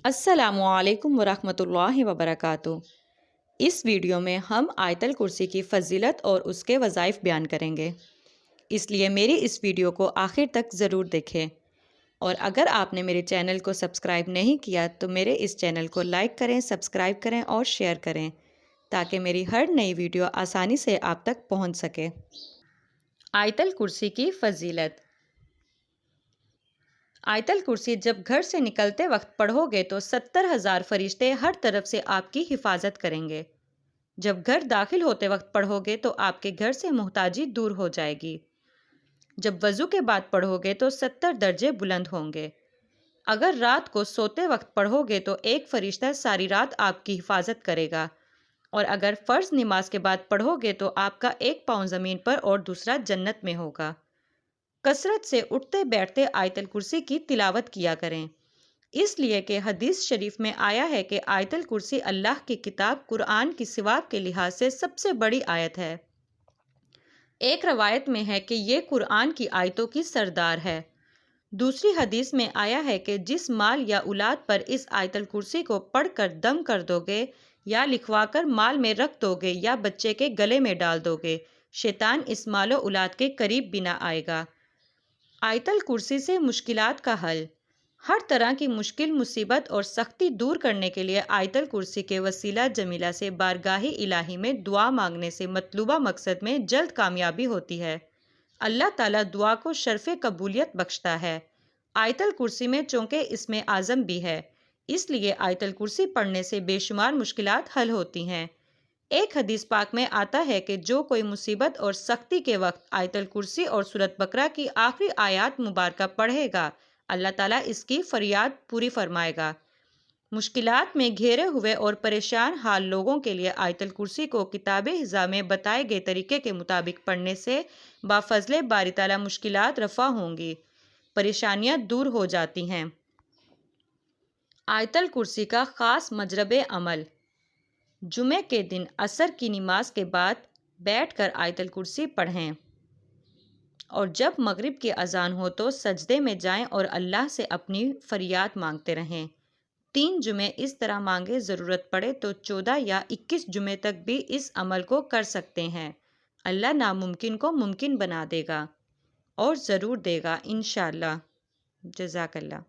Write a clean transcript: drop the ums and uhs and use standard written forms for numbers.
السلام علیکم ورحمۃ اللہ وبرکاتہ۔ اس ویڈیو میں ہم آیت الکرسی کی فضیلت اور اس کے وظائف بیان کریں گے، اس لیے میری اس ویڈیو کو آخر تک ضرور دیکھیں، اور اگر آپ نے میرے چینل کو سبسکرائب نہیں کیا تو میرے اس چینل کو لائک کریں، سبسکرائب کریں اور شیئر کریں تاکہ میری ہر نئی ویڈیو آسانی سے آپ تک پہنچ سکے۔ آیت الکرسی کی فضیلت۔ آیت الکرسی جب گھر سے نکلتے وقت پڑھو گے تو 70,000 فرشتے ہر طرف سے آپ کی حفاظت کریں گے۔ جب گھر داخل ہوتے وقت پڑھو گے تو آپ کے گھر سے محتاجی دور ہو جائے گی۔ جب وضو کے بعد پڑھو گے تو 70 درجے بلند ہوں گے۔ اگر رات کو سوتے وقت پڑھو گے تو ایک فرشتہ ساری رات آپ کی حفاظت کرے گا، اور اگر فرض نماز کے بعد پڑھو گے تو آپ کا ایک پاؤں زمین پر اور دوسرا جنت میں ہوگا۔ کثرت سے اٹھتے بیٹھتے آیت الکرسی کی تلاوت کیا کریں، اس لیے کہ حدیث شریف میں آیا ہے کہ آیت الکرسی اللہ کی کتاب قرآن کی ثواب کے لحاظ سے سب سے بڑی آیت ہے۔ ایک روایت میں ہے کہ یہ قرآن کی آیتوں کی سردار ہے۔ دوسری حدیث میں آیا ہے کہ جس مال یا اولاد پر اس آیت الکرسی کو پڑھ کر دم کر دو گے یا لکھوا کر مال میں رکھ دو گے یا بچے کے گلے میں ڈال دو گے، شیطان اس مال و اولاد کے قریب بھی نہ آئے گا۔ آیت الکرسی سے مشکلات کا حل۔ ہر طرح کی مشکل، مصیبت اور سختی دور کرنے کے لیے آیت الکرسی کے وسیلہ جمیلہ سے بارگاہ الہی میں دعا مانگنے سے مطلوبہ مقصد میں جلد کامیابی ہوتی ہے۔ اللہ تعالیٰ دعا کو شرف قبولیت بخشتا ہے۔ آیت الکرسی میں چونکہ اسم اعظم بھی ہے، اس لیے آیت الکرسی پڑھنے سے بے شمار مشکلات حل ہوتی ہیں۔ ایک حدیث پاک میں آتا ہے کہ جو کوئی مصیبت اور سختی کے وقت آیت الکرسی اور سورۃ بقرہ کی آخری آیات مبارکہ پڑھے گا، اللہ تعالیٰ اس کی فریاد پوری فرمائے گا۔ مشکلات میں گھیرے ہوئے اور پریشان حال لوگوں کے لیے آیت الکرسی کو کتاب حضا میں بتائے گئے طریقے کے مطابق پڑھنے سے بفضل باری تعالیٰ مشکلات رفع ہوں گی، پریشانیاں دور ہو جاتی ہیں۔ آیت الکرسی کا خاص مجرب عمل۔ جمعے کے دن عصر کی نماز کے بعد بیٹھ کر آیت الکرسی پڑھیں، اور جب مغرب کی اذان ہو تو سجدے میں جائیں اور اللہ سے اپنی فریاد مانگتے رہیں۔ 3 جمعے اس طرح مانگے، ضرورت پڑے تو 14 یا 21 جمعے تک بھی اس عمل کو کر سکتے ہیں۔ اللہ ناممکن کو ممکن بنا دے گا، اور ضرور دے گا انشاءاللہ۔ جزاک اللہ۔